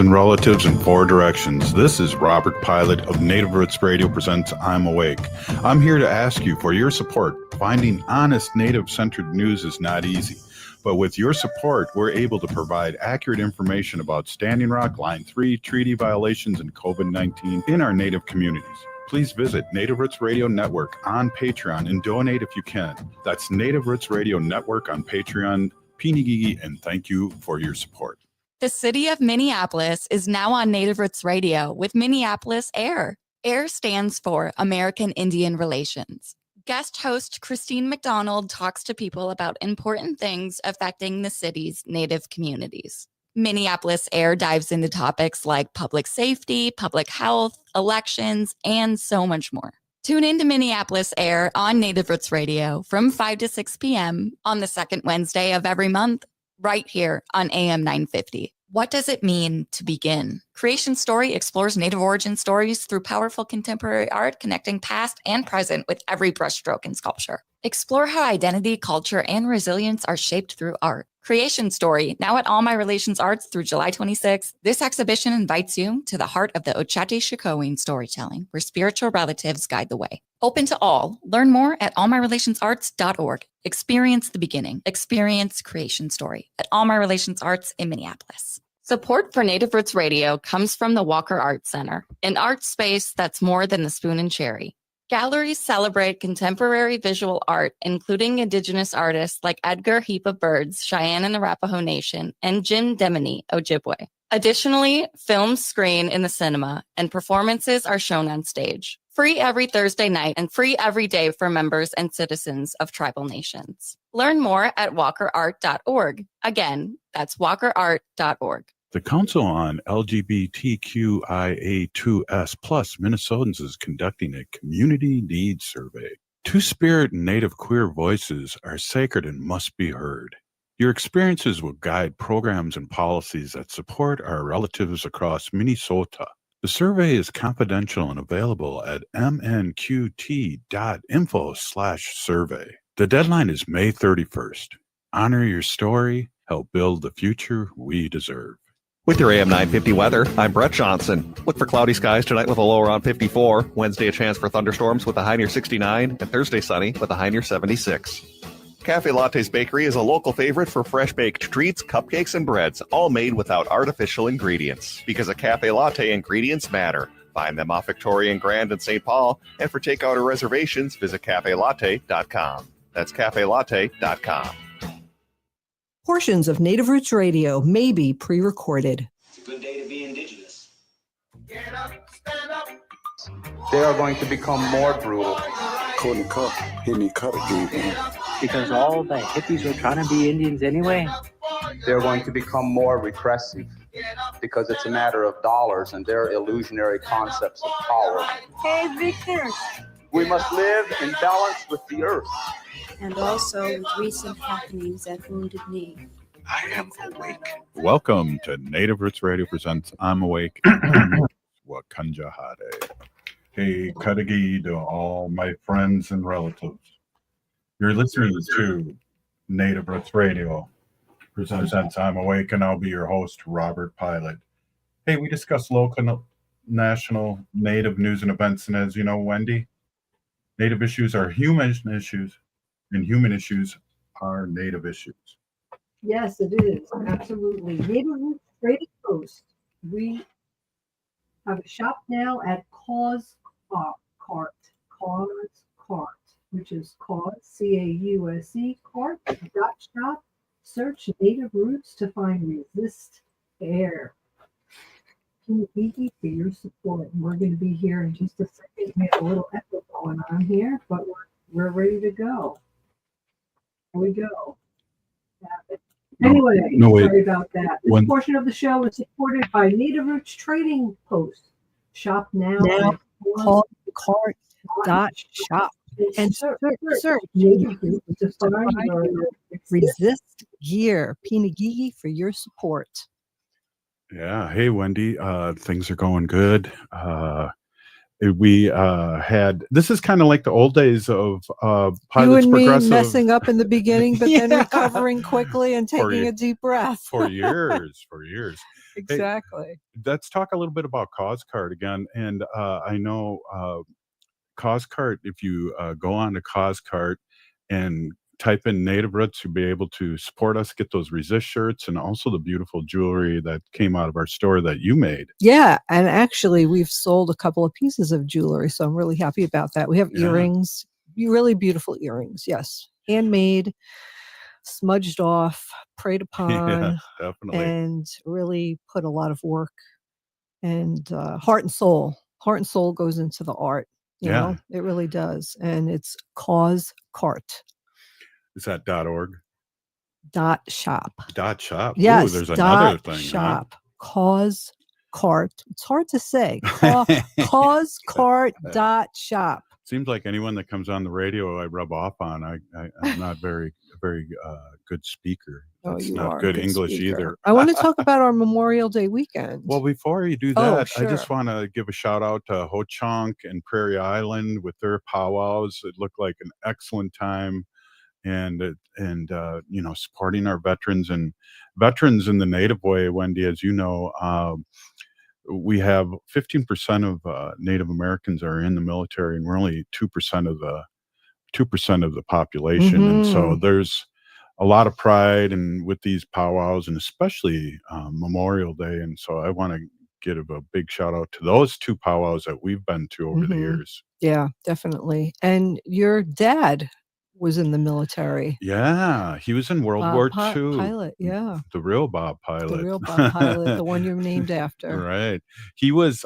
and relatives in 4 directions. This is Robert Pilot of Native Roots Radio presents I'm Awake. I'm here to ask you for your support. Finding honest Native-centered news is not easy. But with your support, we're able to provide accurate information about Standing Rock, Line 3, treaty violations, and COVID-19 in our Native communities. Please visit Native Roots Radio Network on Patreon and donate if you can. That's Native Roots Radio Network on Patreon, Pinigigi, and thank you for your support. The city of Minneapolis is now on Native Roots Radio with Minneapolis AIR. AIR stands for American Indian Relations. Guest host Christine McDonald talks to people about important things affecting the city's Native communities. Minneapolis AIR dives into topics like public safety, public health, elections, and so much more. Tune in to Minneapolis AIR on Native Roots Radio from 5 to 6 p.m. on the second Wednesday of every month, right here on AM 950. What does it mean to begin? Creation Story explores Native origin stories through powerful contemporary art, connecting past and present with every brushstroke in sculpture. Explore how identity, culture, and resilience are shaped through art. Creation Story, now at All My Relations Arts through July 26th. This exhibition invites you to the heart of the Ochate-Shikowin storytelling, where spiritual relatives guide the way. Open to all. Learn more at allmyrelationsarts.org. Experience the beginning. Experience Creation Story at All My Relations Arts in Minneapolis. Support for Native Roots Radio comes from the Walker Art Center, an art space that's more than the spoon and cherry. Galleries celebrate contemporary visual art, including Indigenous artists like Edgar Heap of Birds, Cheyenne and Arapaho Nation, and Jim Demini, Ojibwe. Additionally, films screen in the cinema, and performances are shown on stage. Free every Thursday night and free every day for members and citizens of tribal nations. Learn more at walkerart.org. Again, that's walkerart.org. The Council on LGBTQIA2S+ Minnesotans is conducting a community needs survey. Two-spirit and Native queer voices are sacred and must be heard. Your experiences will guide programs and policies that support our relatives across Minnesota. The survey is confidential and available at mnqt.info/survey. The deadline is May 31st. Honor your story, help build the future we deserve. With your AM 950 weather, I'm Brett Johnson. Look for cloudy skies tonight with a low around 54. Wednesday, a chance for thunderstorms with a high near 69. And Thursday, sunny with a high near 76. Cafe Latte's Bakery is a local favorite for fresh baked treats, cupcakes, and breads, all made without artificial ingredients. Because a Cafe Latte, ingredients matter. Find them off Victoria and Grand in St. Paul. And for takeout or reservations, visit cafelatte.com. That's cafelatte.com. Portions of Native Roots Radio may be pre-recorded. It's a good day to be Indigenous. Get up, stand up. They are going to become more brutal. Couldn't cut, hitting cut again. Because all the hippies were trying to be Indians anyway. They're going to become more repressive because it's a matter of dollars and their illusionary concepts of power. Hey, Victor. We must live in balance with the earth. And also with recent happenings at Wounded Knee. I am awake. Welcome to Native Roots Radio presents I'm Awake. Wakanja Hade. Hey, Kadagi to all my friends and relatives. You're listening to Native Roots Radio presents I'm Awake, and I'll be your host, Robert Pilot. Hey, we discuss local, national, Native news and events, and as you know, Wendy, Native issues are human issues, and human issues are Native issues. Yes, it is. Absolutely. Native Roots Trading Post. We have a shop now at Cause Cart, which is Cause, C-A-U-S-E, cart.shop. Search Native Roots to find Resist Air. Thank you for your support. We're going to be here in just a second. We have a little echo going on here, but we're ready to go. Here we go. Anyway, sorry about that. This portion of the show is supported by Native Roots Trading Post. Shop now. Call cart.shop and search Resist Gear. Pinagigi for your support. Yeah. Hey, Wendy. Things are going good. we had, this is kind of like the old days of You Pilots and me Progressive messing up in the beginning, but then Yeah. recovering quickly and For taking you- a deep breath. for years. Hey, Exactly. let's talk a little bit about CauseCard again. And I know CauseCard, if you go on to CauseCard and type in Native Roots, you'll be able to support us, get those resist shirts, and also the beautiful jewelry that came out of our store that you made. Yeah, and actually we've sold a couple of pieces of jewelry, so I'm really happy about that. We have Yeah. earrings, really beautiful earrings, yes. Handmade, smudged off, preyed upon, Yeah, definitely. and really put a lot of work and heart and soul. Heart and soul goes into the art. You Yeah. know, it really does. And it's CauseCart. Is that .org? .shop. .shop. Yes, Ooh, there's another thing. .shop. CauseCart. It's hard to say. CauseCart.shop. Seems like anyone that comes on the radio, I rub off on. I'm not very good speaker. Oh, That's you not are a good good English speaker. either. I want to talk about our Memorial Day weekend. Well, before you do Oh, that, I just sure. want to give a shout out to Ho Chunk and Prairie Island with their powwows. It looked like an excellent time, and you know, supporting our veterans and veterans in the Native way. Wendy, as you know, we have 15% of Native Americans are in the military, and we're only 2% of the population, and so there's a lot of pride and with these powwows, and especially Memorial Day. And so I want to give a big shout out to those two powwows that we've been to over the years. Yeah, definitely. And your dad was in the military. Yeah, he was in World War II. Pilot, yeah. The real Bob Pilot. The real Bob Pilot, the one you're named after. Right. He was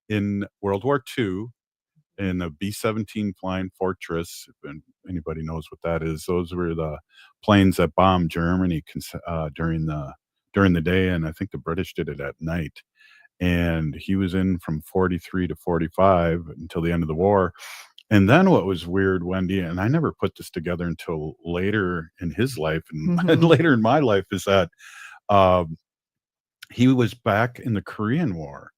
in World War II in a B-17 Flying Fortress. If anybody knows what that is, those were the planes that bombed Germany during the day, and I think the British did it at night. And he was in from 43 to 45 until the end of the war. And then what was weird, Wendy, and I never put this together until later in his life and later in my life, is that he was back in the Korean War.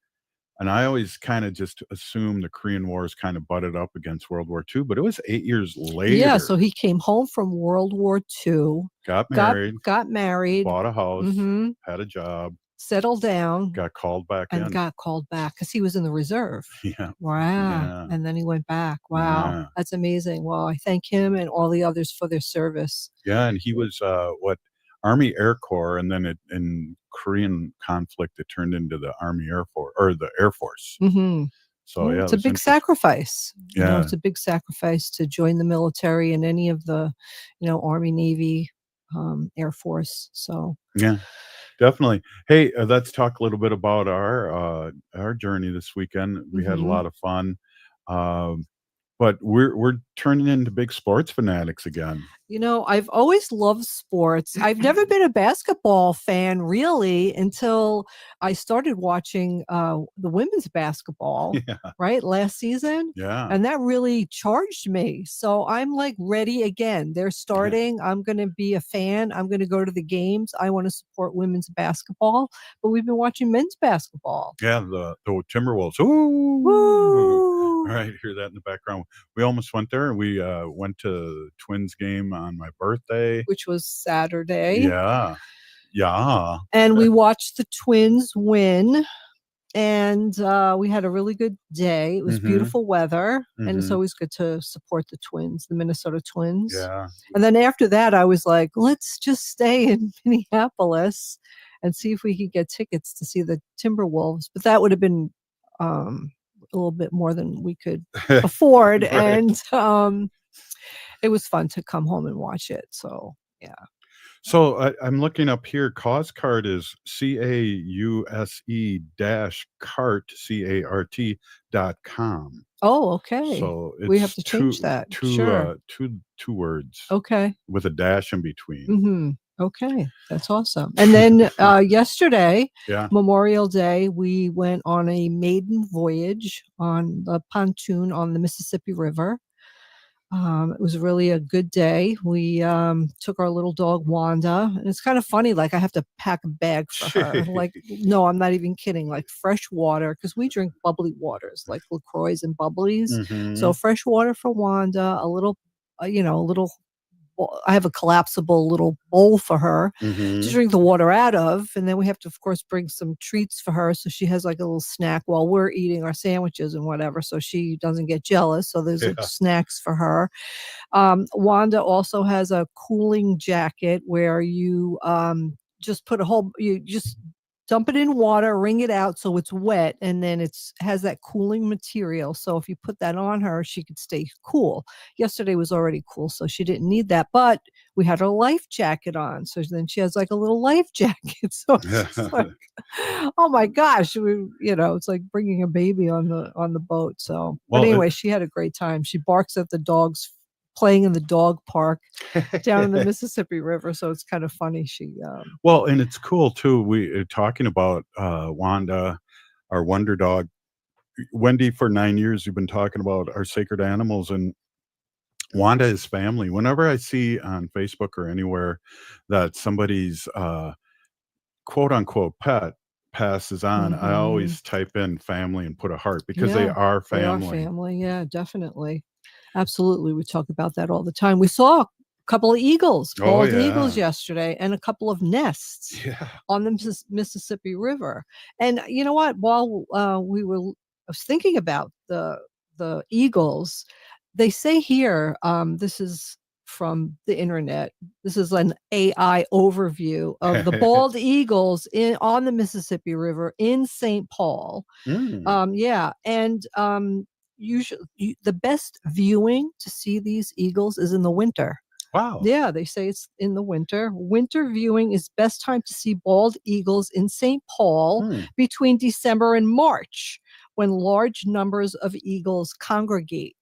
And I always kind of just assumed the Korean Wars kind of butted up against World War II, but it was 8 years later. Yeah, so he came home from World War II, got married, bought a house, had a job, settled down, got called back in. got called back because he was in the reserve. Yeah. Wow. Yeah. And then he went back. Wow. Yeah. That's amazing. Well, I thank him and all the others for their service. Yeah, and he was Army Air Corps, and then in Korean conflict, it turned into the Army Air Force or the Air Force. So yeah, it's a big sacrifice. Yeah, you know, it's a big sacrifice to join the military in any of the, Army, Navy, Air Force. So yeah, definitely. Hey, let's talk a little bit about our journey this weekend. We had a lot of fun. But we're turning into big sports fanatics again. I've always loved sports. I've never been a basketball fan really until I started watching the women's basketball, right, last season. Yeah. And that really charged me. So I'm like ready again. They're starting. I'm going to be a fan. I'm going to go to the games. I want to support women's basketball. But we've been watching men's basketball. Yeah, the Timberwolves. Ooh. Woo! All right, hear that in the background. We almost went there, and we went to the Twins game on my birthday, which was Saturday. Yeah. And we watched the Twins win, and we had a really good day. It was beautiful weather, and it's always good to support the Twins, the Minnesota Twins. Yeah. And then after that, I was like, let's just stay in Minneapolis and see if we could get tickets to see the Timberwolves. But that would have been a little bit more than we could afford. Right. And it was fun to come home and watch it. So, yeah. So I'm looking up here. CauseCart is CAUSE-CART.com. Oh, okay. So it's we have to change that. Two words. Okay. With a dash in between. Okay, that's awesome. And then yesterday, yeah. Memorial Day, we went on a maiden voyage on the pontoon on the Mississippi River. It was really a good day. We took our little dog Wanda, and it's kind of funny. Like I have to pack a bag for her. Like, no, I'm not even kidding. Like fresh water, because we drink bubbly waters, like LaCroix and bubblies. So fresh water for Wanda. A little, a little. I have a collapsible little bowl for her to drink the water out of. And then we have to, of course, bring some treats for her. So she has like a little snack while we're eating our sandwiches and whatever. So she doesn't get jealous. So there's like snacks for her. Wanda also has a cooling jacket where you just put you just dump it in water, wring it out so it's wet, and then has that cooling material. So if you put that on her, she could stay cool. Yesterday was already cool, so she didn't need that. But we had her life jacket on, so then she has like a little life jacket. So it's just like, oh my gosh, it's like bringing a baby on the boat. So, but anyway, she had a great time. She barks at the dogs playing in the dog park down in the Mississippi River. So it's kind of funny. Well, and it's cool too. We talking about Wanda, our wonder dog. Wendy, for 9 years, we've been talking about our sacred animals, and Wanda is family. Whenever I see on Facebook or anywhere that somebody's quote unquote pet passes on, I always type in family and put a heart, because they are family. They are family. Yeah, definitely. Absolutely. We talk about that all the time. We saw a couple of eagles, bald eagles yesterday, and a couple of nests on the Mississippi River. And you know what? While I was thinking about the eagles, they say here, this is from the internet. This is an AI overview of the bald eagles on the Mississippi River in St. Paul. And usually the best viewing to see these eagles is in the winter. Wow. Yeah, they say it's in the winter. Winter viewing is best time to see bald eagles in St. Paul between December and March, when large numbers of eagles congregate.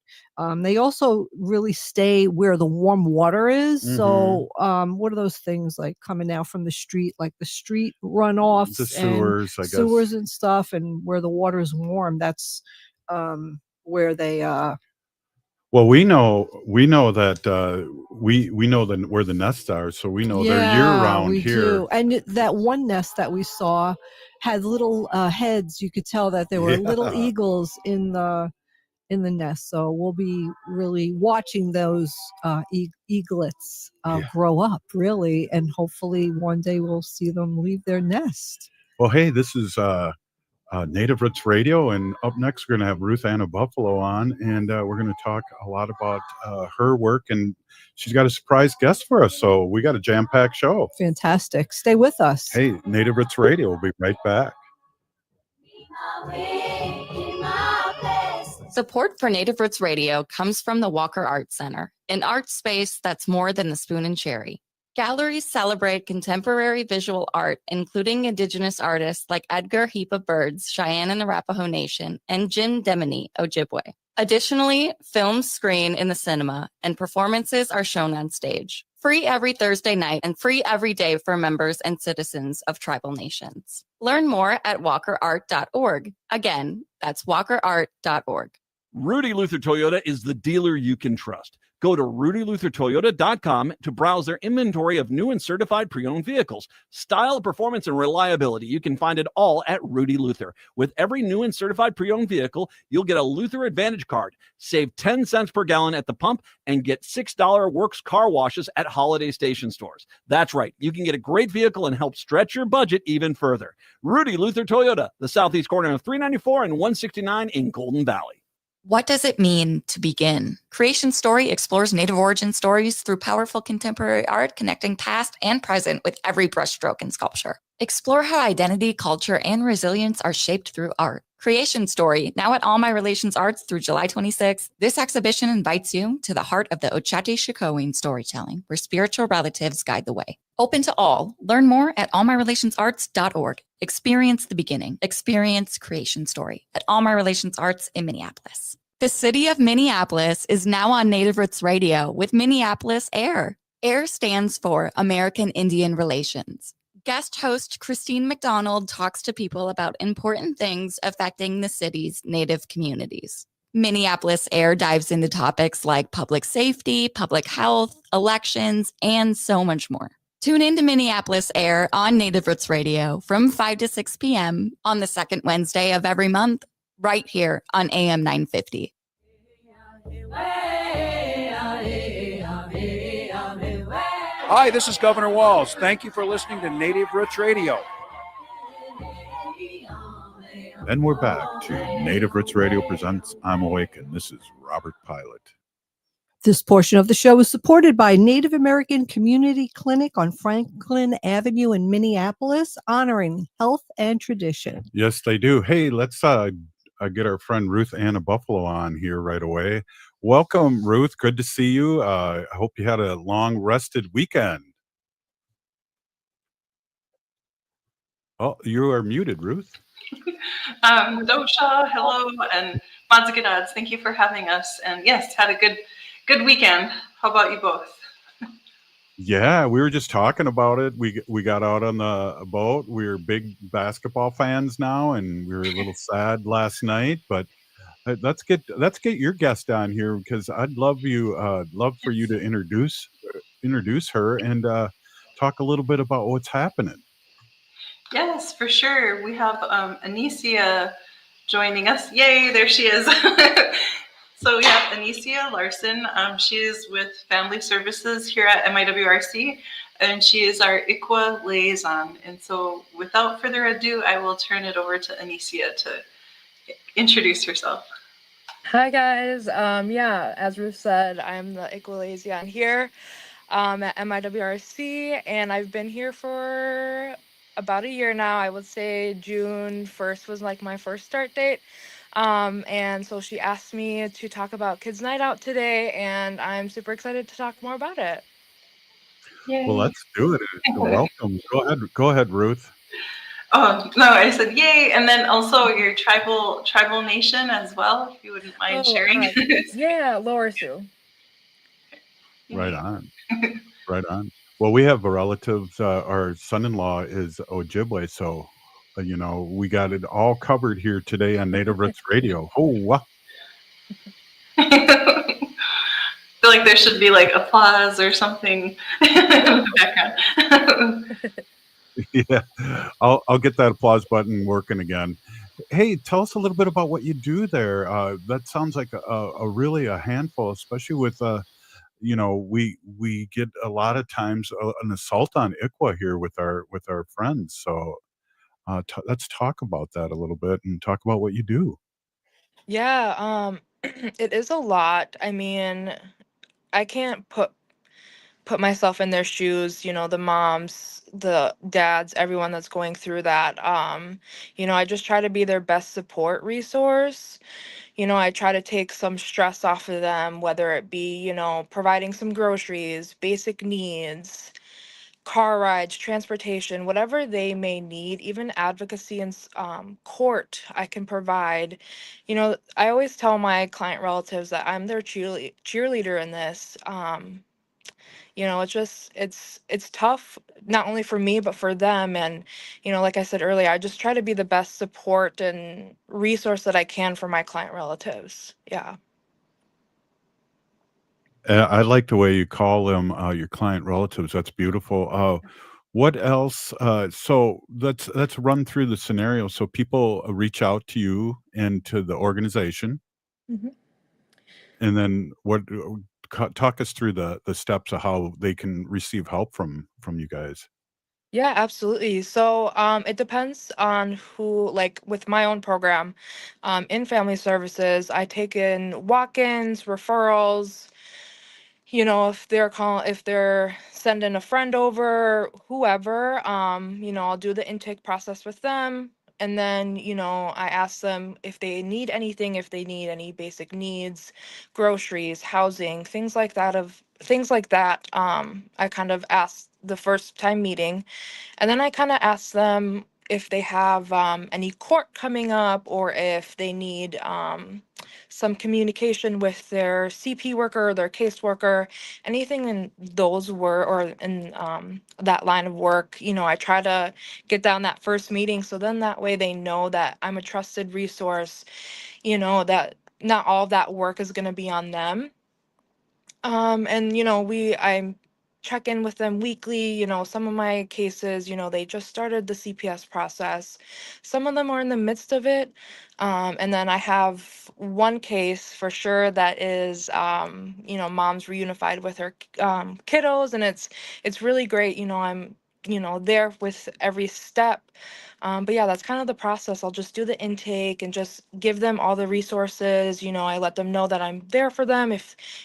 They also really stay where the warm water is. So what are those things like coming out from the street, like the street runoffs, the sewers, and I guess. Sewers and stuff, and where the water is warm. That's where they well, we know that we know where the nests are, so we know they're year round here. Do. And that one nest that we saw had little heads. You could tell that there were little eagles in the nest. So we'll be really watching those eaglets grow up, really, and hopefully one day we'll see them leave their nest. Well, hey, this is Native Roots Radio, and up next we're going to have Ruth Anna Buffalo on, and we're going to talk a lot about her work, and she's got a surprise guest for us, so we got a jam-packed show. Fantastic. Stay with us. Hey, Native Roots Radio, we'll be right back. Support for Native Roots Radio comes from the Walker Art Center, an art space that's more than the spoon and cherry. Galleries celebrate contemporary visual art, including Indigenous artists like Edgar Heap of Birds, Cheyenne and Arapaho Nation, and Jim Demini, Ojibwe. Additionally, films screen in the cinema, and performances are shown on stage. Free every Thursday night and free every day for members and citizens of tribal nations. Learn more at walkerart.org. Again, that's walkerart.org. Rudy Luther Toyota is the dealer you can trust. Go to rudyluthertoyota.com to browse their inventory of new and certified pre-owned vehicles. Style, performance, and reliability, you can find it all at Rudy Luther. With every new and certified pre-owned vehicle, you'll get a Luther Advantage card, save 10 cents per gallon at the pump, and get $6 Works car washes at Holiday Station stores. That's right, you can get a great vehicle and help stretch your budget even further. Rudy Luther Toyota, the southeast corner of 394 and 169 in Golden Valley. What does it mean to begin? Creation Story explores Native origin stories through powerful contemporary art, connecting past and present with every brushstroke in sculpture. Explore how identity, culture, and resilience are shaped through art. Creation Story, now at All My Relations Arts through July 26th. This exhibition invites you to the heart of the Ochate-Shikowin storytelling, where spiritual relatives guide the way. Open to all. Learn more at allmyrelationsarts.org. Experience the beginning. Experience Creation Story at All My Relations Arts in Minneapolis. The city of Minneapolis is now on Native Roots Radio with Minneapolis AIR. AIR stands for American Indian Relations. Guest host Christine McDonald talks to people about important things affecting the city's Native communities. Minneapolis Air dives into topics like public safety, public health, elections, and so much more. Tune in to Minneapolis Air on Native Roots Radio from 5 to 6 p.m. on the second Wednesday of every month, right here on AM 950. Hi, this is Governor Walls. Thank you for listening to Native Roots Radio. And we're back to Native Roots Radio presents I'm Awake, and this is Robert Pilot. This portion of the show is supported by Native American Community Clinic on Franklin Avenue in Minneapolis, honoring health and tradition. Yes, they do. Hey, let's get our friend Ruth Anna Buffalo on here right away. Welcome, Ruth. Good to see you. I hope you had a long rested weekend. Oh, you are muted, Ruth. Dosha, hello, and Mazagadads, thank you for having us. And yes, had a good weekend. How about you both? Yeah, we were just talking about it. We got out on the boat. We're big basketball fans now, and we were a little sad last night. But let's get your guest on here, because I'd love for you to introduce her and talk a little bit about what's happening. Yes, for sure. We have Anicia joining us. Yay, there she is. So we have Anicia Larson. She is with Family Services here at MIWRC, and she is our ICWA liaison. And so without further ado, I will turn it over to Anicia to introduce herself. Hi guys. As Ruth said, I'm the ICWA liaison here at MIWRC, and I've been here for about a year now. I would say June 1st was like my first start date. And so she asked me to talk about Kids Night Out today, and I'm super excited to talk more about it. Yay. Well, let's do it. Welcome. Go ahead, Ruth. Oh, no, I said yay. And then also your tribal nation as well, if you wouldn't mind sharing. Yeah, Lower Sioux. Right on. Right on. Well, we have relatives. Our son-in-law is Ojibwe, so we got it all covered here today on Native Roots Radio. Oh, wow. I feel like there should be like applause or something in the background. Yeah, I'll get that applause button working again. Hey, tell us a little bit about what you do there. That sounds like really a handful, especially with we get a lot of times an assault on ICWA here with our friends. So let's talk about that a little bit and talk about what you do. Yeah, it is a lot. I mean, I can't put myself in their shoes, the moms, the dads, everyone that's going through that. I just try to be their best support resource. I try to take some stress off of them, whether it be, providing some groceries, basic needs, car rides, transportation, whatever they may need, even advocacy and court, I can provide. I always tell my client relatives that I'm their cheerleader in this. It's tough, not only for me, but for them. And, like I said earlier, I just try to be the best support and resource that I can for my client relatives. Yeah. I like the way you call them your client relatives. That's beautiful. What else? So let's run through the scenario. So people reach out to you and to the organization, Mhm. and then talk us through the steps of how they can receive help from you guys. Yeah, absolutely. So it depends on who, like with my own program, in family services, I take in walk-ins, referrals, if they're sending a friend over, whoever, I'll do the intake process with them. And then, I ask them if they need anything, if they need any basic needs, groceries, housing, things like that. I kind of ask the first time meeting. And then I kind of ask them if they have any court coming up, or if they need some communication with their CP worker or their caseworker, anything in that line of work. I try to get down that first meeting, so then that way they know that I'm a trusted resource, that not all of that work is going to be on them. And I check in with them weekly. Some of my cases, they just started the CPS process. Some of them are in the midst of it. And then I have one case for sure that is, mom's reunified with her kiddos, and it's really great. I'm there with every step. But yeah, that's kind of the process. I'll just do the intake and just give them all the resources. I let them know that I'm there for them.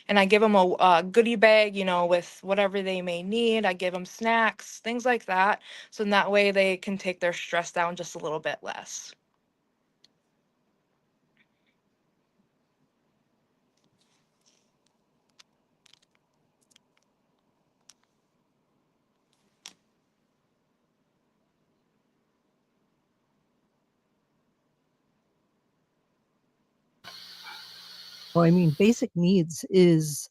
And I give them a goodie bag, with whatever they may need. I give them snacks, things like that. So in that way they can take their stress down just a little bit less. Well, I mean, basic needs is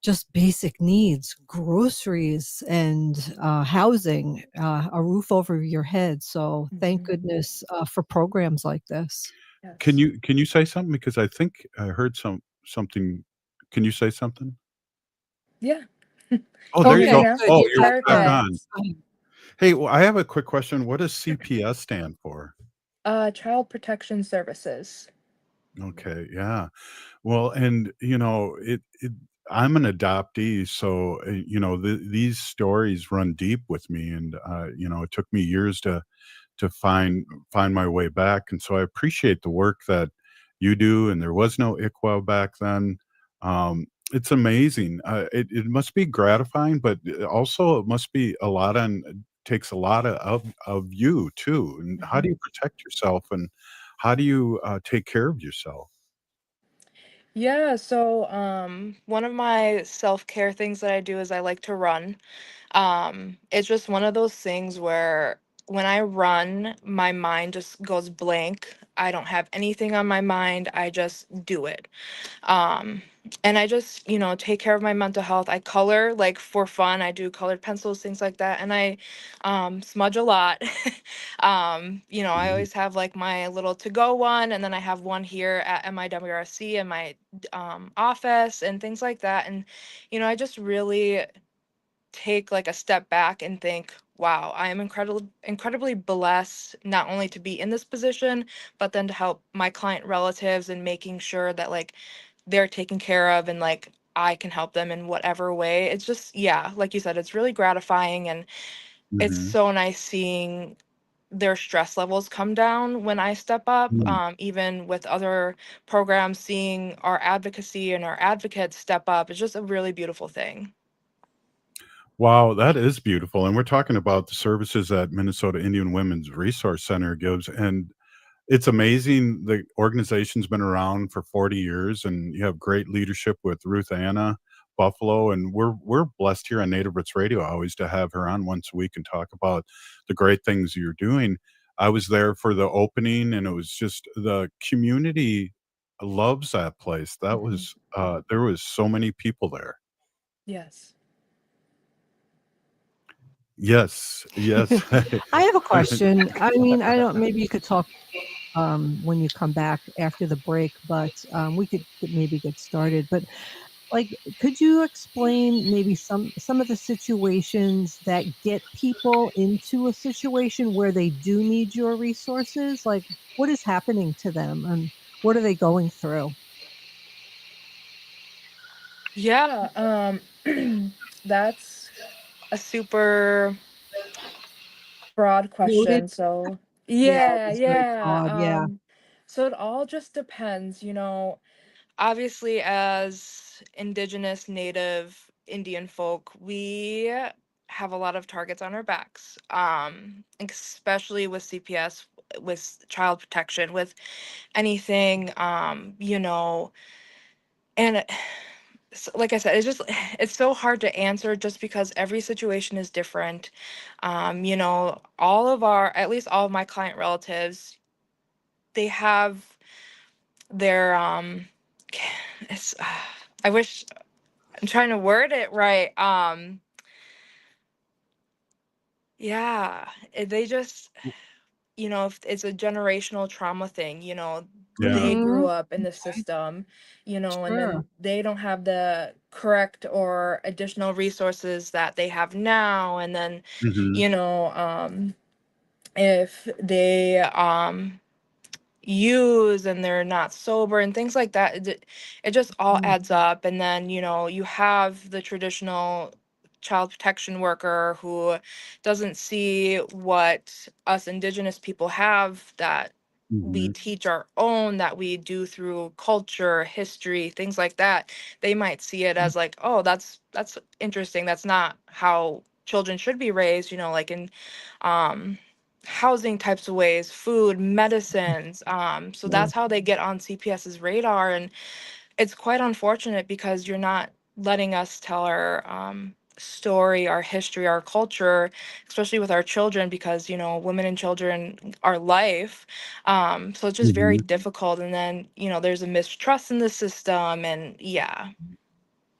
just basic needs, groceries and housing, a roof over your head. So thank goodness for programs like this. Can you say something? Because I think I heard something. Can you say something? Yeah. Oh, Can there you you hear me go. now? Oh, you're back Perfect. on. Hey, well, I have a quick question. What does CPS stand for? Child Protection Services. Okay, yeah. Well, and I'm an adoptee, so these stories run deep with me, and it took me years to find my way back, and so I appreciate the work that you do. And there was no ICWA back then. It's amazing. It must be gratifying, but also it must be a lot on takes a lot of you too. And how do you protect yourself, and how do you take care of yourself? Yeah, so one of my self-care things that I do is I like to run. It's just one of those things where when I run, my mind just goes blank. I don't have anything on my mind. I just do it. Um, and I just, take care of my mental health. I color like for fun. I do colored pencils, things like that. And I smudge a lot. I Mhm. always have like my little to-go one, and then I have one here at MIWRC in my office and things like that. And, I just really take like a step back and think, wow, I am incredibly blessed not only to be in this position, but then to help my client relatives and making sure that like they're taken care of and like I can help them in whatever way. It's just, yeah, like you said, it's really gratifying, and it's Mhm. so nice seeing their stress levels come down when I step up. Mm. Even with other programs, seeing our advocacy and our advocates step up is just a really beautiful thing. Wow, that is beautiful. And we're talking about the services that Minnesota Indian Women's Resource Center gives. And it's amazing. The organization's been around for 40 years, and you have great leadership with Ruth Anna Buffalo. And we're blessed here on Native Roots Radio always to have her on once a week and talk about the great things you're doing. I was there for the opening, and it was just the community loves that place. That was there was so many people there. Yes. Yes, yes. I have a question. I mean, I don't, maybe you could talk when you come back after the break, but we could maybe get started. But like, could you explain maybe some of the situations that get people into a situation where they do need your resources? Like, what is happening to them, and what are they going through? Yeah, that's a super broad Loaded? question. So, Yeah, yeah, it's very yeah. broad. Yeah. So it all just depends, obviously as indigenous native Indian folk, we have a lot of targets on our backs. Especially with CPS, with child protection, with anything, and like I said, it's just it's so hard to answer just because every situation is different. All of at least all of my client relatives, they have their it's I wish I'm trying to word it right. Yeah, they just, if it's a generational trauma thing, they Mm-hmm. grew up in the system, and then they don't have the correct or additional resources that they have now. And then, Mhm. if they use and they're not sober and things like that, it just all adds up. And then, you have the traditional child protection worker who doesn't see what us indigenous people have, that we Mhm. teach our own, that we do through culture, history, things like that. They might see it as like, oh, that's interesting. That's not how children should be raised, like in um housing types of ways, food, medicines. So Yeah. that's how they get on CPS's radar. And it's quite unfortunate because you're not letting us tell our story, our history, our culture, especially with our children, because, women and children are life. So it's just very Mhm. difficult. And then, there's a mistrust in the system. And yeah.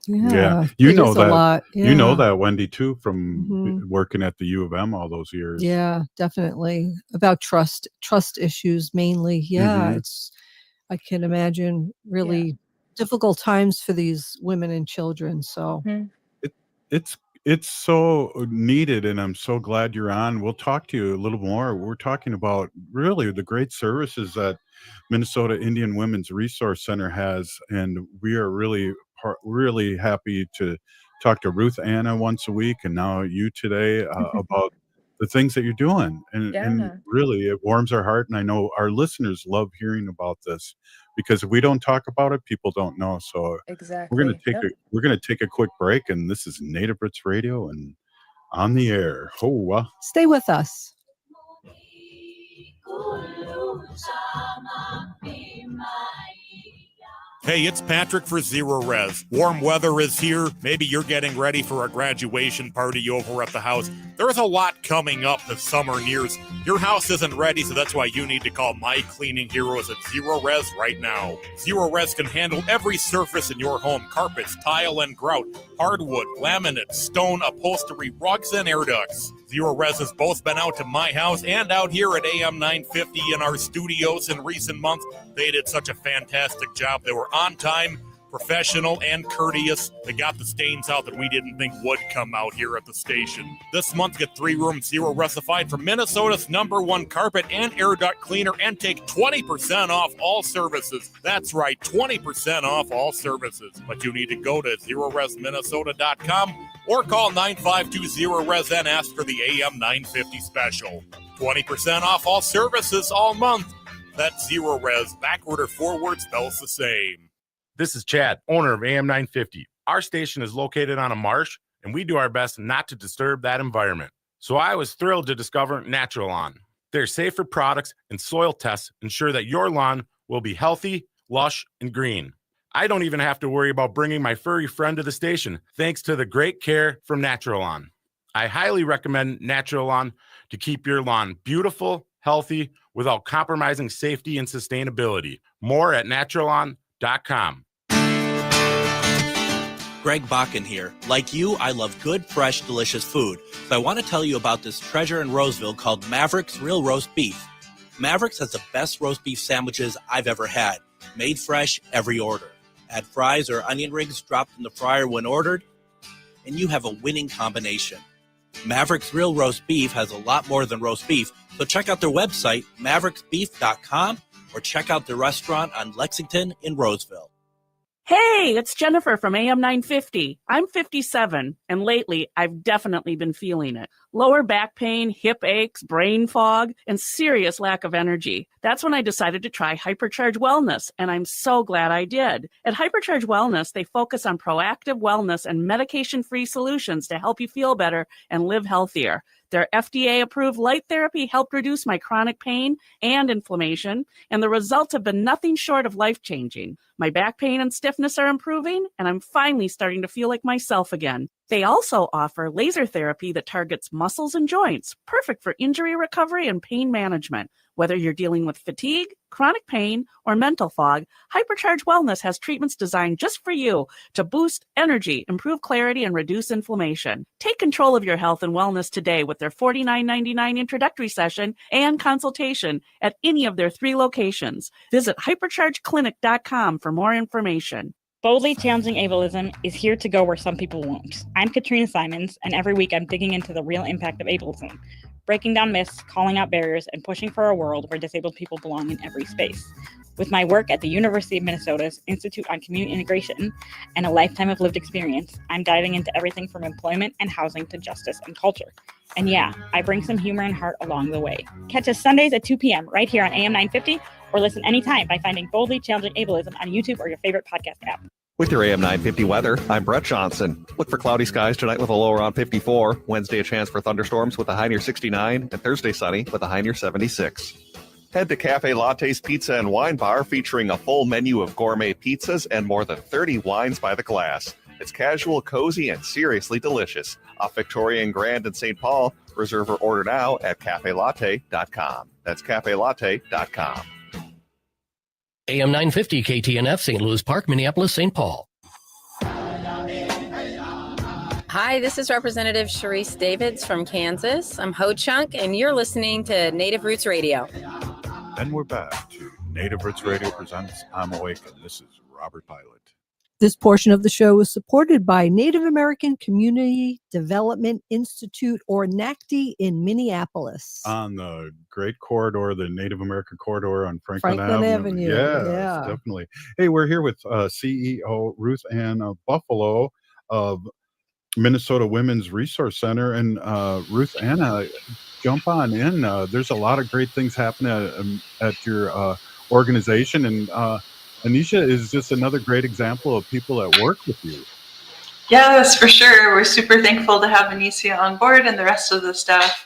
Yeah. Yeah, You it know is a that lot. you know Yeah. that, Wendy, too, from Hmm. working at the U of M all those years. Yeah, definitely. About trust issues mainly. Yeah, Mhm. I can imagine really difficult times for these women and children. So, It it's it's so needed, and I'm so glad you're on. We'll talk to you a little more. We're talking about really the great services that Minnesota Indian Women's Resource Center has, and we are really happy to talk to Ruth Anna once a week, and now you today about the things that you're doing, and Yeah, really it warms our heart. And I know our listeners love hearing about this because if we don't talk about it, people don't know. So exactly. Yep. we're gonna take a quick break, and this is Native Roots Radio and on the air. Oh, stay with us. Hey, it's Patrick for Zero Res. Warm weather is here. Maybe you're getting ready for a graduation party over at the house. There's a lot coming up as summer nears. Your house isn't ready, so that's why you need to call my cleaning heroes at Zero Res right now. Zero Res can handle every surface in your home: carpets, tile and grout, hardwood, laminate, stone, upholstery, rugs, and air ducts. Zero Res has both been out to my house and out here at AM 950 in our studios in recent months. They did such a fantastic job. They were on time, professional, and courteous. They got the stains out that we didn't think would come out here at the station. This month, get 3-room Zero Resified from Minnesota's #1 carpet and air duct cleaner and take 20% off all services. That's right, 20% off all services. But you need to go to ZeroResMinnesota.com or call 9520-RES and ask for the AM 950 special. 20% off all services all month. That's Zero Res. Backward or forward spells the same. This is Chad, owner of AM 950. Our station is located on a marsh, and we do our best not to disturb that environment. So I was thrilled to discover Natural Lawn. Their safer products and soil tests ensure that your lawn will be healthy, lush, and green. I don't even have to worry about bringing my furry friend to the station, thanks to the great care from Natural Lawn. I highly recommend Natural Lawn to keep your lawn beautiful, healthy, without compromising safety and sustainability. More at naturalawn.com. Greg Bakken here. Like you, I love good, fresh, delicious food. So I want to tell you about this treasure in Roseville called Maverick's Real Roast Beef. Maverick's has the best roast beef sandwiches I've ever had. Made fresh every order. Add fries or onion rings dropped in the fryer when ordered, and you have a winning combination. Maverick's Real Roast Beef has a lot more than roast beef, so check out their website, mavericksbeef.com, or check out their restaurant on Lexington in Roseville. Hey, it's Jennifer from AM 950. I'm 57, and lately I've definitely been feeling it. Lower back pain, hip aches, brain fog, and serious lack of energy. That's when I decided to try Hypercharge Wellness, and I'm so glad I did. At Hypercharge Wellness, they focus on proactive wellness and medication-free solutions to help you feel better and live healthier. Their FDA-approved light therapy helped reduce my chronic pain and inflammation, and the results have been nothing short of life-changing. My back pain and stiffness are improving, and I'm finally starting to feel like myself again. They also offer laser therapy that targets muscles and joints, perfect for injury recovery and pain management. Whether you're dealing with fatigue, chronic pain, or mental fog, Hypercharge Wellness has treatments designed just for you to boost energy, improve clarity, and reduce inflammation. Take control of your health and wellness today with their $49.99 introductory session and consultation at any of their 3 locations. Visit hyperchargeclinic.com for more information. Boldly Challenging Ableism is here to go where some people won't. I'm Katrina Simons, and every week I'm digging into the real impact of ableism, breaking down myths, calling out barriers, and pushing for a world where disabled people belong in every space. With my work at the University of Minnesota's Institute on Community Integration and a lifetime of lived experience, I'm diving into everything from employment and housing to justice and culture. And yeah, I bring some humor and heart along the way. Catch us Sundays at 2 p.m. right here on AM 950, or listen anytime by finding Boldly Challenging Ableism on YouTube or your favorite podcast app. With your AM 950 weather, I'm Brett Johnson. Look for cloudy skies tonight with a low around 54. Wednesday, a chance for thunderstorms with a high near 69. And Thursday, sunny with a high near 76. Head to Cafe Latte's Pizza and Wine Bar, featuring a full menu of gourmet pizzas and more than 30 wines by the glass. It's casual, cozy, and seriously delicious. Off Victoria and Grand in St. Paul. Reserve or order now at cafelatte.com. That's cafelatte.com. AM 950 KTNF, St. Louis Park, Minneapolis, St. Paul. Hi, this is Representative Sharice Davids from Kansas. I'm Ho Chunk, and you're listening to Native Roots Radio. And we're back to Native Roots Radio presents I'm Awake, and this is Robert Pilot. This portion of the show is supported by Native American Community Development Institute, or NACD, in Minneapolis. On the great corridor, the Native American corridor on Franklin Avenue. Yeah, definitely. Hey, we're here with CEO Ruth Anna Buffalo of Minnesota Women's Resource Center. And Ruth Anna, jump on in. There's a lot of great things happening at your organization. And Anisha is just another great example of people that work with you. Yes, for sure. We're super thankful to have Anicia on board and the rest of the staff.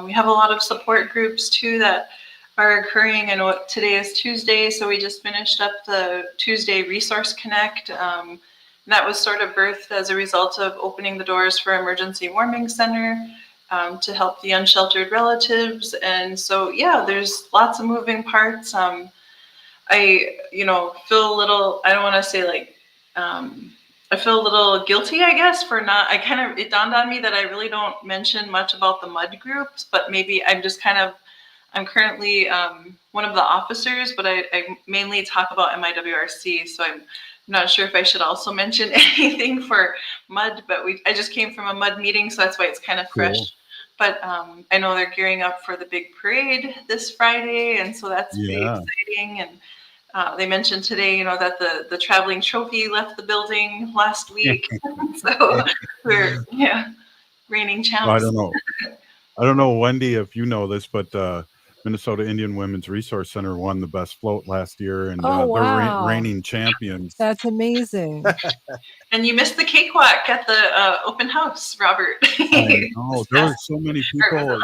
We have a lot of support groups too that are occurring. I know today is Tuesday, so we just finished up the Tuesday Resource Connect. That was sort of birthed as a result of opening the doors for Emergency Warming Center to help the unsheltered relatives. And so, yeah, there's lots of moving parts. I feel a little, I don't want to say like, I feel a little guilty, I guess, for not, it dawned on me that I really don't mention much about the MUD groups, but maybe I'm currently one of the officers, but I mainly talk about MIWRC. So I'm not sure if I should also mention anything for MUD, but I just came from a MUD meeting, so that's why it's kind of fresh. Cool. But I know they're gearing up for the big parade this Friday, and so that's pretty exciting. And they mentioned today, that the traveling trophy left the building last week. So we're, reigning champs. Well, I don't know, Wendy, if you know this, but Minnesota Indian Women's Resource Center won the best float last year, and they're reigning champions. That's amazing. And you missed the cakewalk at the open house, Robert. I know. There were so many people.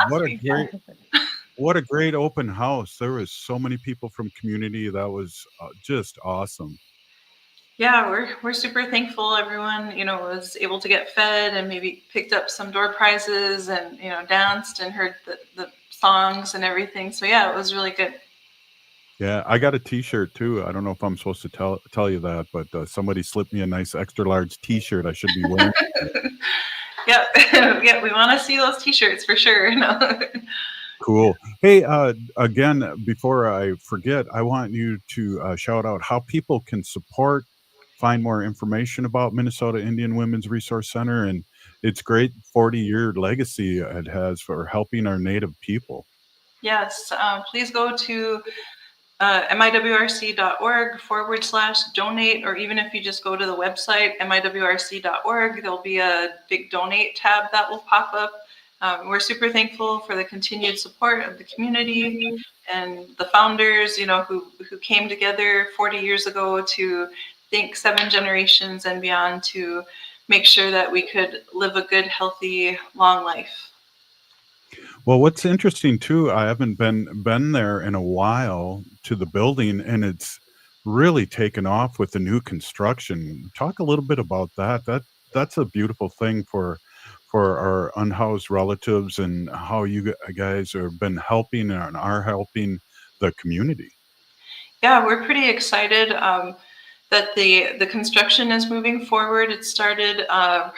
What a great open house. There was so many people from community. That was just awesome. Yeah, we're super thankful everyone, was able to get fed and maybe picked up some door prizes and, danced and heard the songs and everything. So yeah, it was really good. Yeah, I got a t-shirt too. I don't know if I'm supposed to tell you that, but somebody slipped me a nice extra large t-shirt I should be wearing. Yeah, we want to see those t-shirts for sure. Cool. Hey, again, before I forget, I want you to shout out how people can find more information about Minnesota Indian Women's Resource Center and its great 40-year legacy it has for helping our Native people. Yes, please go to miwrc.org/donate, or even if you just go to the website, miwrc.org, there'll be a big donate tab that will pop up. We're super thankful for the continued support of the community and the founders, who came together 40 years ago to think 7 generations and beyond to make sure that we could live a good, healthy, long life. Well, what's interesting too, I haven't been there in a while to the building, and it's really taken off with the new construction. Talk a little bit about that. That's a beautiful thing for for our unhoused relatives and how you guys have been helping and are helping the community. Yeah, we're pretty excited that the construction is moving forward. It started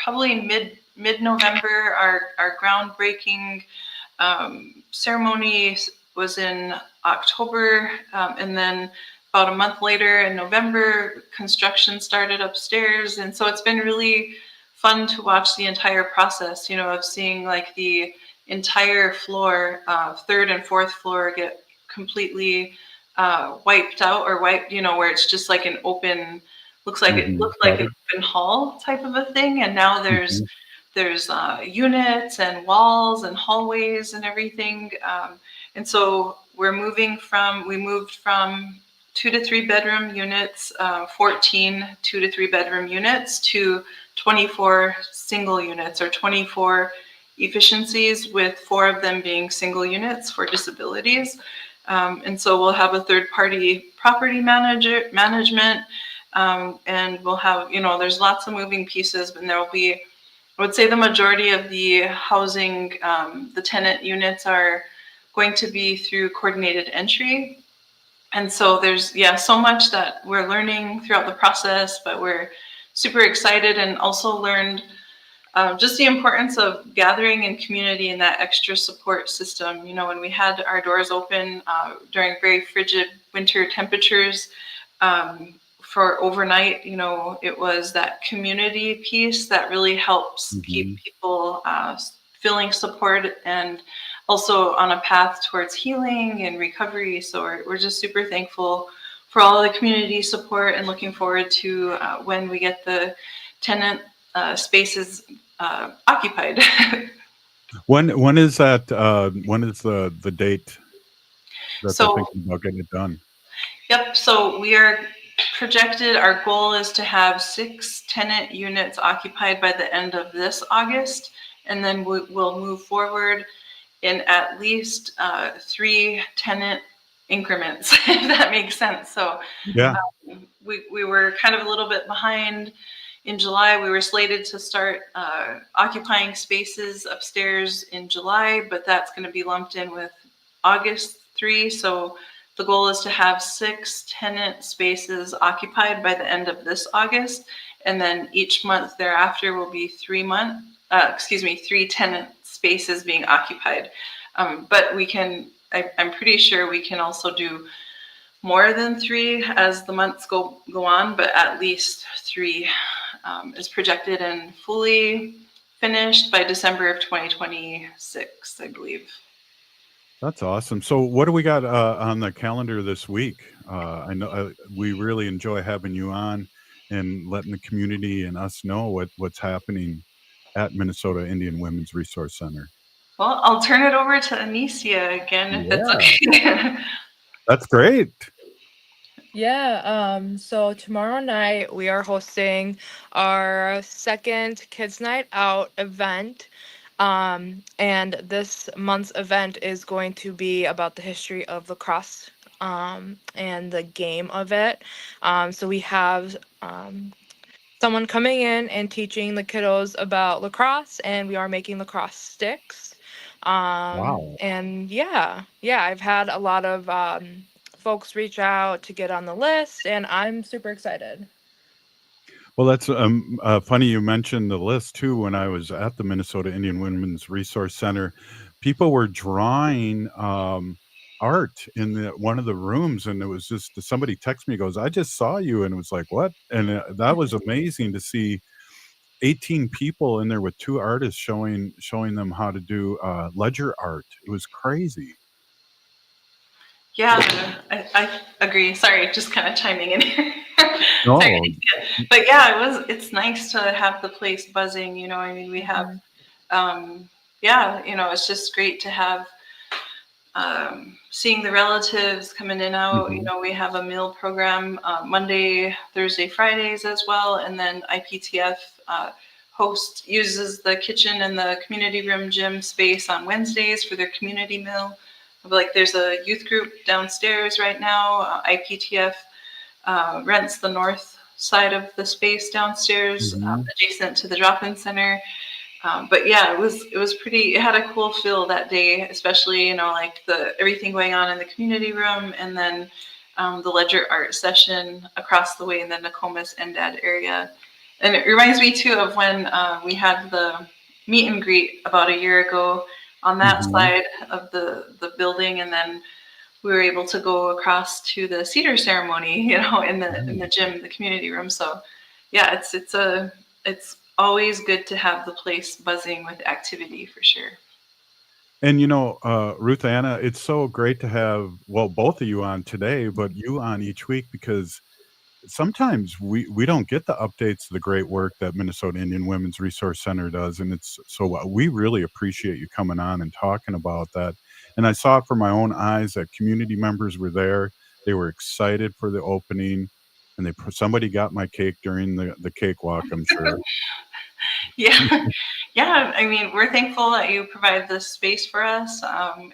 probably mid November. Our groundbreaking ceremony was in October, and then about a month later in November, construction started upstairs. And so it's been really fun to watch the entire process, you know, of seeing like the entire floor, third and fourth floor get completely wiped out or wiped, you know, where it's just like an open, looks like it looked like an open hall type of a thing. And now there's units and walls and hallways and everything. And so we moved from 2 to 3 bedroom units, 14 2 to 3 bedroom units to 24 single units, or 24 efficiencies, with 4 of them being single units for disabilities. And so we'll have a third-party property management, and we'll have, you know, there's lots of moving pieces, but there will be, I would say the majority of the housing, the tenant units are going to be through coordinated entry. And so there's, so much that we're learning throughout the process, but we're super excited, and also learned just the importance of gathering in community and that extra support system. You know, when we had our doors open during very frigid winter temperatures for overnight, you know, it was that community piece that really helps keep people feeling support and also on a path towards healing and recovery. So we're just super thankful for all the community support, and looking forward to when we get the tenant spaces occupied. When is that? When is the date that So- they're thinking about getting it done? Yep. So we are projected, our goal is to have 6 tenant units occupied by the end of this August, and then we'll move forward in at least 3 tenant increments, if that makes sense. So we were kind of a little bit behind. In July, we were slated to start occupying spaces upstairs in July, but that's going to be lumped in with August 3. So the goal is to have 6 tenant spaces occupied by the end of this August, and then each month thereafter will be 3 tenant spaces being occupied. But we can, I'm pretty sure we can also do more than 3 as the months go on, but at least 3 is projected and fully finished by December of 2026, I believe. That's awesome. So, what do we got on the calendar this week? I know we really enjoy having you on and letting the community and us know what's happening at Minnesota Indian Women's Resource Center. Well, I'll turn it over to Anicia again, if that's okay. That's great. Yeah, so tomorrow night we are hosting our second Kids Night Out event. And this month's event is going to be about the history of lacrosse and the game of it. So we have someone coming in and teaching the kiddos about lacrosse, and we are making lacrosse sticks. Wow. And yeah, I've had a lot of folks reach out to get on the list, and I'm super excited. Well, that's funny you mentioned the list too. When I was at the Minnesota Indian Women's Resource Center, people were drawing art in one of the rooms, and it was just somebody texted me, goes, "I just saw you," and it was like, "What?" And that was amazing to see 18 people in there with 2 artists showing them how to do ledger art. It was crazy. Yeah, I agree. Sorry, just kind of chiming in here. No. Sorry. But yeah, it's nice to have the place buzzing, you know. I mean, we have it's just great to have seeing the relatives coming in and out. You know, we have a meal program Monday, Thursday, Fridays as well, and then IPTF uses the kitchen and the community room gym space on Wednesdays for their community meal. Like, there's a youth group downstairs right now. IPTF rents the north side of the space downstairs, adjacent to the drop-in center. But yeah, it was pretty. It had a cool feel that day, especially like the everything going on in the community room, and then the ledger art session across the way in the Nokomis and Dad area. And it reminds me too of when we had the meet and greet about a year ago on that side of the building, and then we were able to go across to the cedar ceremony, in the gym, the community room. So yeah, it's always good to have the place buzzing with activity for sure. And Ruth Anna, it's so great to have, well, both of you on today, but you on each week, because sometimes we don't get the updates of the great work that Minnesota Indian Women's Resource Center does, and it's so we really appreciate you coming on and talking about that. And I saw it for my own eyes that community members were there. They were excited for the opening, and somebody got my cake during the cakewalk, I'm sure. Yeah, yeah. I mean, we're thankful that you provide this space for us,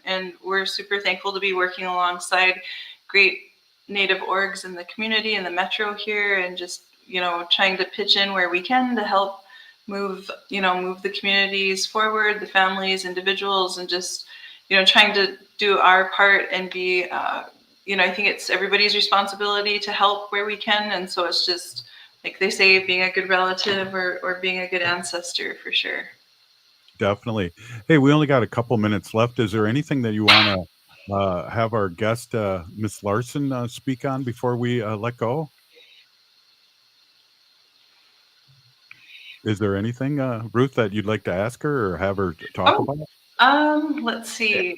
and we're super thankful to be working alongside great Native orgs in the community and the metro here, and just trying to pitch in where we can to help move the communities forward, the families, individuals, and just trying to do our part and be I think it's everybody's responsibility to help where we can, and so it's just like they say, being a good relative or being a good ancestor for sure. Definitely. Hey, we only got a couple minutes left. Is there anything that you want to have our guest, Miss Larson, speak on before we let go? Is there anything, Ruth, that you'd like to ask her or have her talk about? Let's see.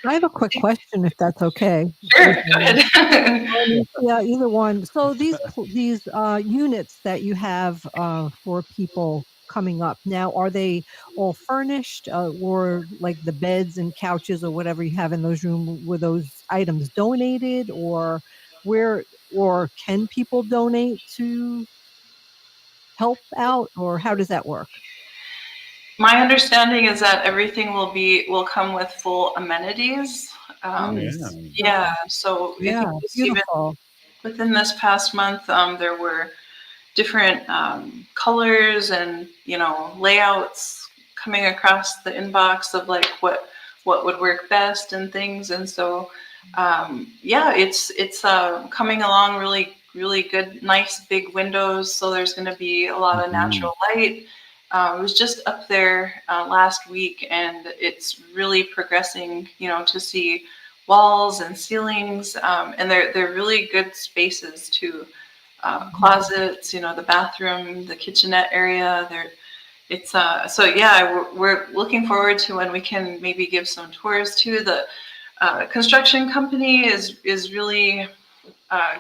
I have a quick question, if that's okay. Sure, go ahead. Yeah, either one. So these units that you have for people coming up now, are they all furnished, or like the beds and couches or whatever you have in those rooms? Were those items donated, or can people donate to help out, or how does that work? My understanding is that everything will come with full amenities. Yeah, so I think just even within this past month, there were different colors and layouts coming across the inbox of like what would work best and things, and so yeah, it's coming along really good, nice big windows, so there's going to be a lot of natural light. I was just up there last week, and it's really progressing, to see walls and ceilings, and they're really good spaces too. Closets, the bathroom, the kitchenette area. So yeah, we're looking forward to when we can maybe give some tours too. The construction company is really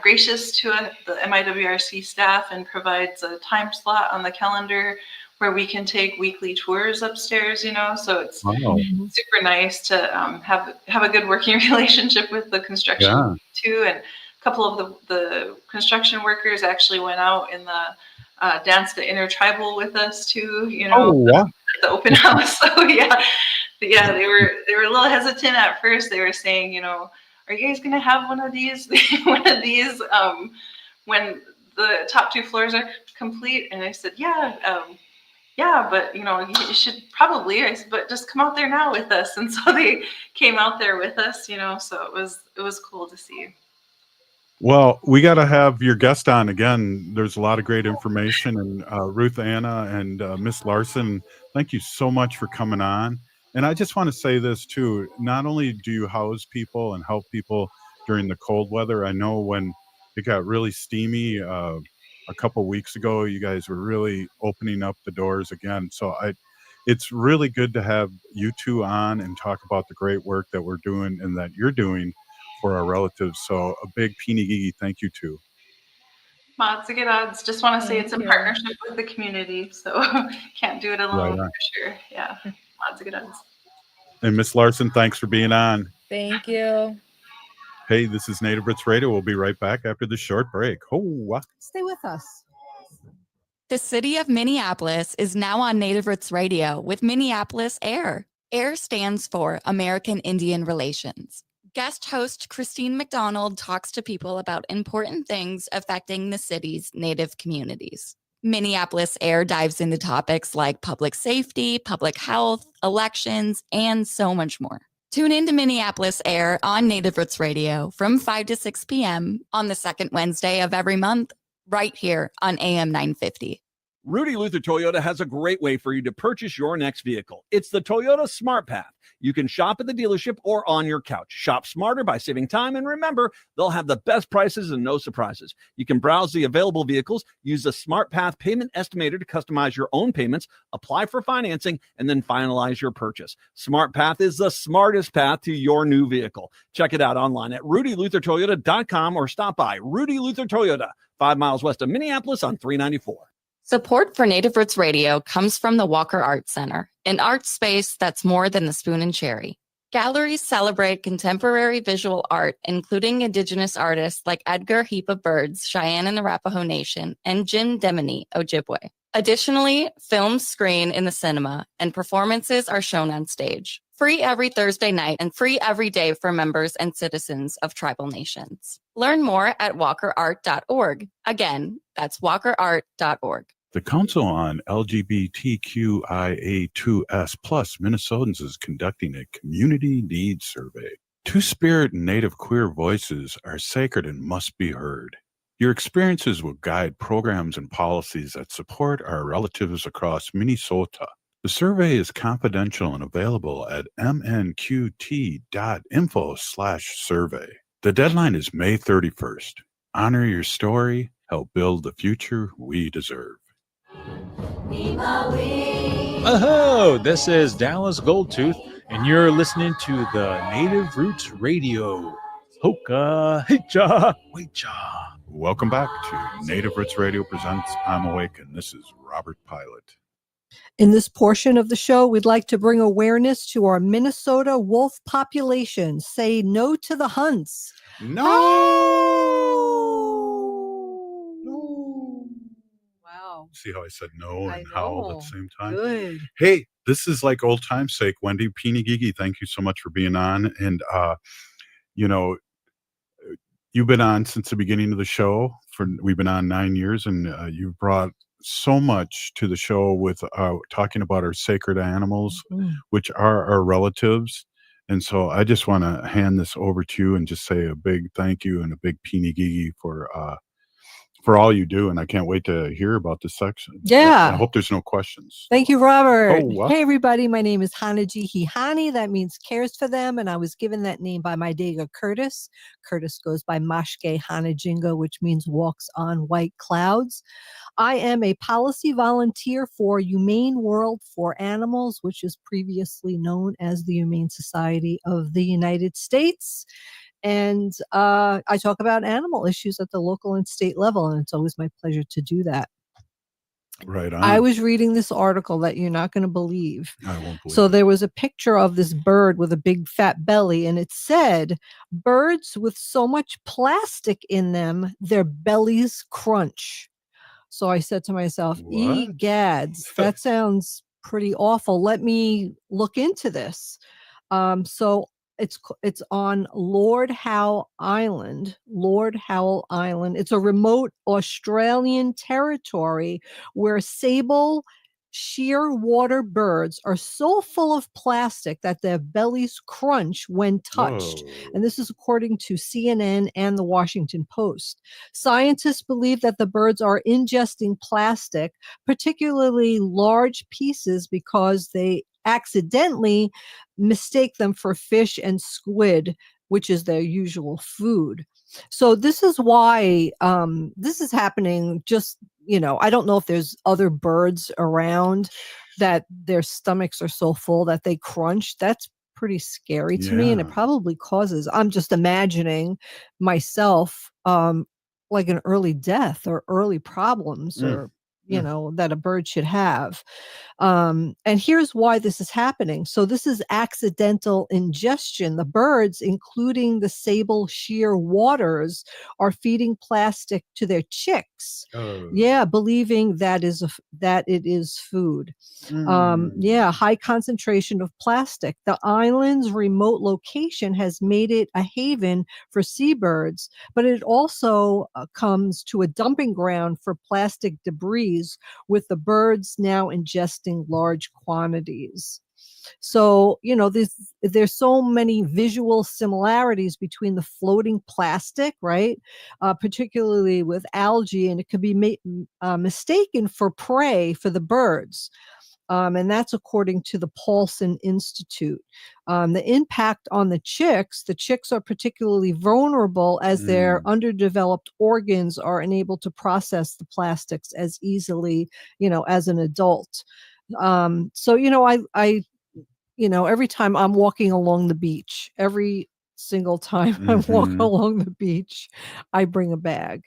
gracious to the MIWRC staff and provides a time slot on the calendar where we can take weekly tours upstairs, so it's super nice to have a good working relationship with the construction too. And a couple of the construction workers actually went out in the dance the intertribal with us too, at the open house. So yeah, they were a little hesitant at first. They were saying, are you guys gonna have one of these when the top two floors are complete? And I said, yeah, but you should probably, but just come out there now with us. And so they came out there with us, so it was cool to see. Well, we got to have your guest on again. There's a lot of great information, and Ruth Anna and Miss Larson, thank you so much for coming on. And I just want to say this too, not only do you house people and help people during the cold weather, I know when it got really steamy a couple weeks ago, you guys were really opening up the doors again. So it's really good to have you two on and talk about the great work that we're doing and that you're doing for our relatives. So a big Peeny thank you too. Mods to get odds. Just want to say it's in partnership with the community, so can't do it alone for sure. Yeah, mods to get odds. And Miss Larson, thanks for being on. Thank you. Hey, this is Native Roots Radio. We'll be right back after this short break. Stay with us. The city of Minneapolis is now on Native Roots Radio with Minneapolis AIR. AIR stands for American Indian Relations. Guest host Christine McDonald talks to people about important things affecting the city's Native communities. Minneapolis Air dives into topics like public safety, public health, elections, and so much more. Tune in to Minneapolis Air on Native Roots Radio from 5 to 6 p.m. on the second Wednesday of every month, right here on AM 950. Rudy Luther Toyota has a great way for you to purchase your next vehicle. It's the Toyota Smart Path. You can shop at the dealership or on your couch. Shop smarter by saving time, and remember, they'll have the best prices and no surprises. You can browse the available vehicles, use the Smart Path payment estimator to customize your own payments, apply for financing, and then finalize your purchase. Smart Path is the smartest path to your new vehicle. Check it out online at rudyluthertoyota.com or stop by Rudy Luther Toyota, 5 miles west of Minneapolis on 394. Support for Native Roots Radio comes from the Walker Art Center, an art space that's more than the spoon and cherry. Galleries celebrate contemporary visual art, including Indigenous artists like Edgar Heap of Birds, Cheyenne and Arapaho Nation, and Jim Demini, Ojibwe. Additionally, films screen in the cinema, and performances are shown on stage. Free every Thursday night and free every day for members and citizens of tribal nations. Learn more at walkerart.org. Again, that's walkerart.org. The Council on LGBTQIA2S+ Minnesotans is conducting a community needs survey. Two-spirit and Native queer voices are sacred and must be heard. Your experiences will guide programs and policies that support our relatives across Minnesota. The survey is confidential and available at mnqt.info/survey. The deadline is May 31st. Honor your story. Help build the future we deserve. Oh, this is Dallas Goldtooth, and you're listening to the Native Roots Radio. Hoka, hicha, wecha. Welcome back to Native Roots Radio presents I'm Awake, and this is Robert Pilot. In this portion of the show, we'd like to bring awareness to our Minnesota wolf population. Say no to the hunts. No! Wow. See how I said no and howled at the same time? Good. Hey, this is like old time's sake. Wendy, Peeny Gigi, thank you so much for being on. And, you've been on since the beginning of the show. We've been on 9 years, and you've brought so much to the show with talking about our sacred animals, which are our relatives. And so I just want to hand this over to you and just say a big thank you and a big Peeny Gigi for all you do. And I can't wait to hear about this section. Yeah. I hope there's no questions. Thank you, Robert. Oh, what? Hey, everybody. My name is Hanaji Hihani. That means cares for them. And I was given that name by my Dega Curtis. Curtis goes by Mashke Hanajinga, which means walks on white clouds. I am a policy volunteer for Humane World for Animals, which is previously known as the Humane Society of the United States. And I talk about animal issues at the local and state level, and it's always my pleasure to do that. Right on. I was reading this article that you're not going to believe. I won't believe So there was a picture of this bird with a big fat belly, and it said, birds with so much plastic in them, their bellies crunch. So I said to myself, egads, that sounds pretty awful. Let me look into this. So it's on Lord Howe Island. Lord Howe Island. It's a remote Australian territory where sable shearwater birds are so full of plastic that their bellies crunch when touched. Whoa. And this is according to CNN and the Washington Post. Scientists believe that the birds are ingesting plastic, particularly large pieces, because they accidentally mistake them for fish and squid, which is their usual food. So this is why this is happening. Just, I don't know if there's other birds around that their stomachs are so full that they crunch. That's pretty scary to me. And it probably causes, I'm just imagining myself like an early death or early problems or that a bird should have. And here's why this is happening. So this is accidental ingestion. The birds, including the sable shearwaters, are feeding plastic to their chicks. Yeah, believing that it is food. High concentration of plastic. The island's remote location has made it a haven for seabirds, but it also comes to a dumping ground for plastic debris species, with the birds now ingesting large quantities. So, there's so many visual similarities between the floating plastic, right? Particularly with algae, and it could be mistaken for prey for the birds. And that's according to the Paulson Institute. The impact on the chicks are particularly vulnerable as their underdeveloped organs are unable to process the plastics as easily, as an adult. So, every time I'm walking along the beach, every single time I walk along the beach, I bring a bag.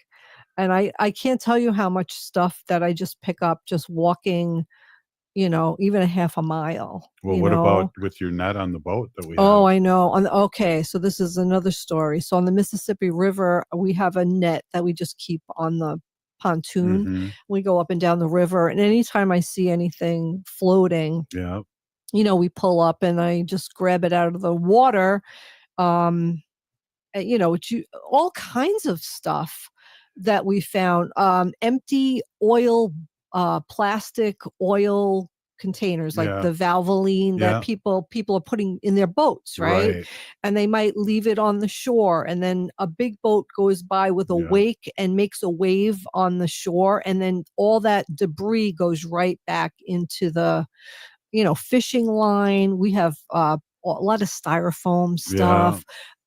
And I can't tell you how much stuff that I just pick up just walking, even a half a mile. Well, what about with your net on the boat that we have? Oh, I know. Okay, so this is another story. So on the Mississippi River, we have a net that we just keep on the pontoon. We go up and down the river, and anytime I see anything floating, yeah, we pull up and I just grab it out of the water. All kinds of stuff that we found. Empty oil, plastic oil containers, like the Valvoline that people are putting in their boats, right? And they might leave it on the shore, and then a big boat goes by with a wake and makes a wave on the shore, and then all that debris goes right back into the fishing line. We have a lot of styrofoam stuff,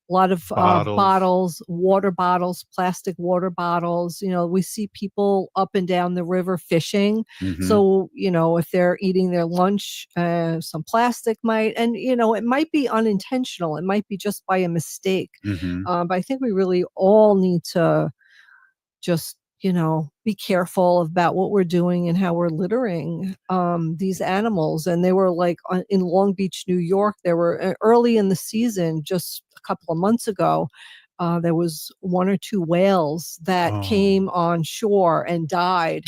a lot of bottles, water bottles, plastic water bottles. We see people up and down the river fishing. So, if they're eating their lunch, some plastic might, and, it might be unintentional. It might be just by a mistake. But I think we really all need to just be careful about what we're doing and how we're littering these animals. And they were like in Long Beach, New York, there were early in the season, just a couple of months ago, there was 1 or 2 whales that came on shore and died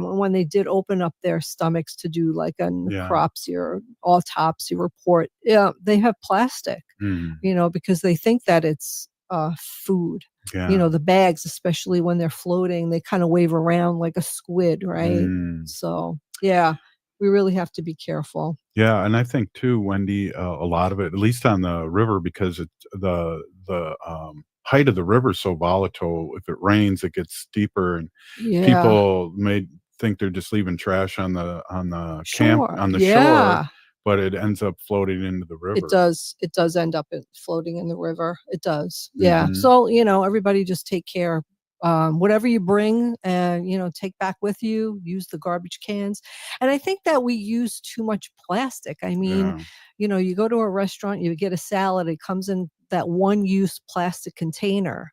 when they did open up their stomachs to do like a necropsy or autopsy report. Yeah, they have plastic, because they think that it's food. The bags, especially when they're floating, they kind of wave around like a squid, right? So, yeah, we really have to be careful. Yeah, and I think too, Wendy, a lot of it, at least on the river, because it's the height of the river is so volatile. If it rains, it gets steeper, and people may think they're just leaving trash on the camp on the shore, but it ends up floating into the river. It does. It does end up floating in the river. It does. Yeah. So, everybody just take care. Whatever you bring, take back with you, use the garbage cans. And I think that we use too much plastic. I mean, you go to a restaurant, you get a salad, it comes in that one-use plastic container.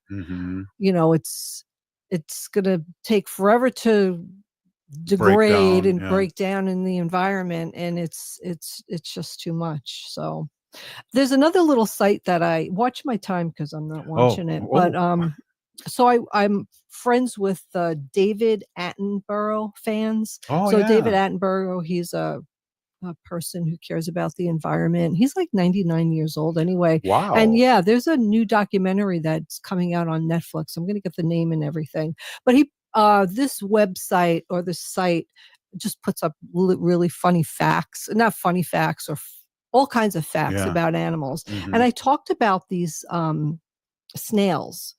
It's going to take forever to degrade and break down in the environment, and it's just too much. So there's another little site that I watch my time because I'm not watching it, but so I'm friends with David Attenborough fans. David Attenborough, he's a person who cares about the environment. He's like 99 years old anyway. Wow. And there's a new documentary that's coming out on Netflix. I'm going to get the name and everything, but this website or this site just puts up really funny facts, not funny facts, or all kinds of facts about animals. And I talked about these snails,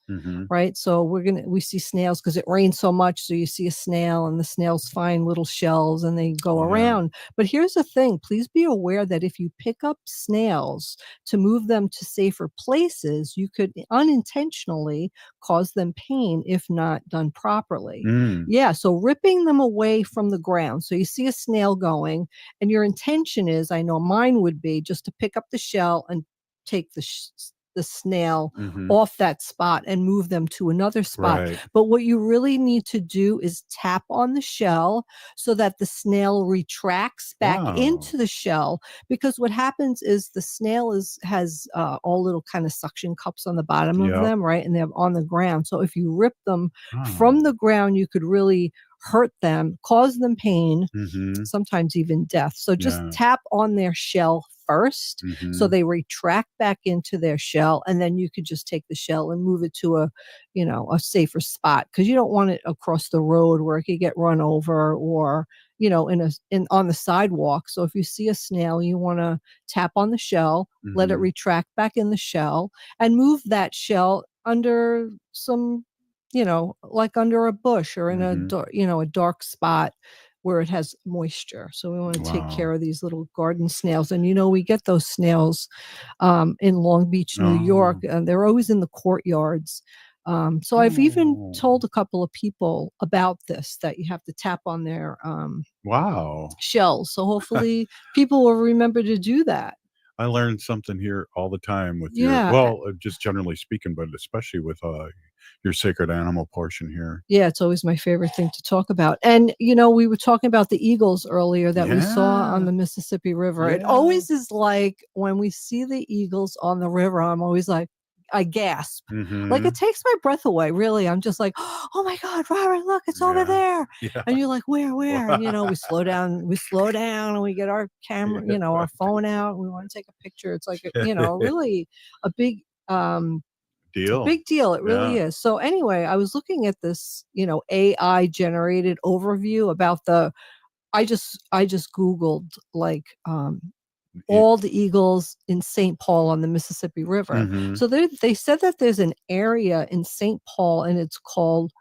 right? So we see snails because it rains so much. So you see a snail, and the snails find little shells and they go around. But here's the thing, please be aware that if you pick up snails to move them to safer places, you could unintentionally cause them pain if not done properly. So ripping them away from the ground. So you see a snail going, and your intention is, I know mine would be, just to pick up the shell and take the snail off that spot and move them to another spot. But what you really need to do is tap on the shell so that the snail retracts back into the shell, because what happens is the snail has all little kind of suction cups on the bottom of them, right? And they're on the ground. So if you rip them from the ground, you could really hurt them, cause them pain, sometimes even death. So just tap on their shell first. So Mhm. they retract back into their shell, and then you could just take the shell and move it to a, a safer spot, because you don't want it across the road where it could get run over, or on the sidewalk. So if you see a snail, you want to tap on the shell, let it Mhm. retract back in the shell, and move that shell under some, like under a bush or in Mhm. a dark spot where it has moisture. So we want to take care Wow. of these little garden snails. And we get those snails in Long Beach, New York, Oh. and they're always in the courtyards. So I've even told a couple of people about this, that you have to tap on their Wow. shells. So hopefully people will remember to do that. I learn something here all the time with Yeah. just generally speaking, but especially with your sacred animal portion here. Yeah, it's always my favorite thing to talk about. And, we were talking about the eagles earlier that we saw on the Mississippi River. It Yeah. always is like when we see the eagles on the river, I'm always like, I gasp. Like, it Mhm. takes my breath away, really. I'm just like, oh my God, Robert, look, it's over there. Yeah. And you're like, where? And, we slow down, and we get our camera, our phone out. And we want to take a picture. It's like, really a big, Deal. big deal. It really Yeah. is. So anyway, I was looking at this, AI generated overview about I just Googled like all the eagles in St. Paul on the Mississippi River. Mhm. So they said that there's an area in St. Paul, and it's called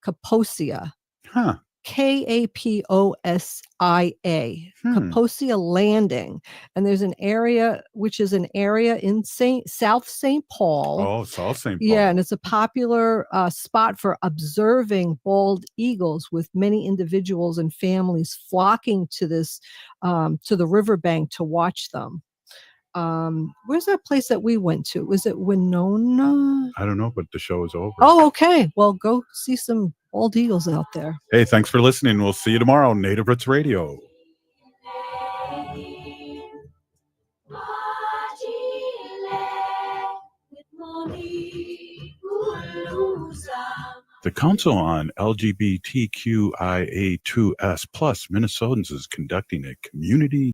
Kaposia. Huh. Kaposia, Hmm. Kaposia Landing. And there's an area, which is an area in South St. Paul. Oh, South St. Paul. Yeah, and it's a popular spot for observing bald eagles, with many individuals and families flocking to this, to the riverbank to watch them. Where's that place that we went to? Was it Winona? I don't know, but the show is over. Oh, okay. Well, go see some bald eagles out there. Hey, thanks for listening. We'll see you tomorrow, Native Roots Radio. The Council on LGBTQIA2S+ Minnesotans is conducting a community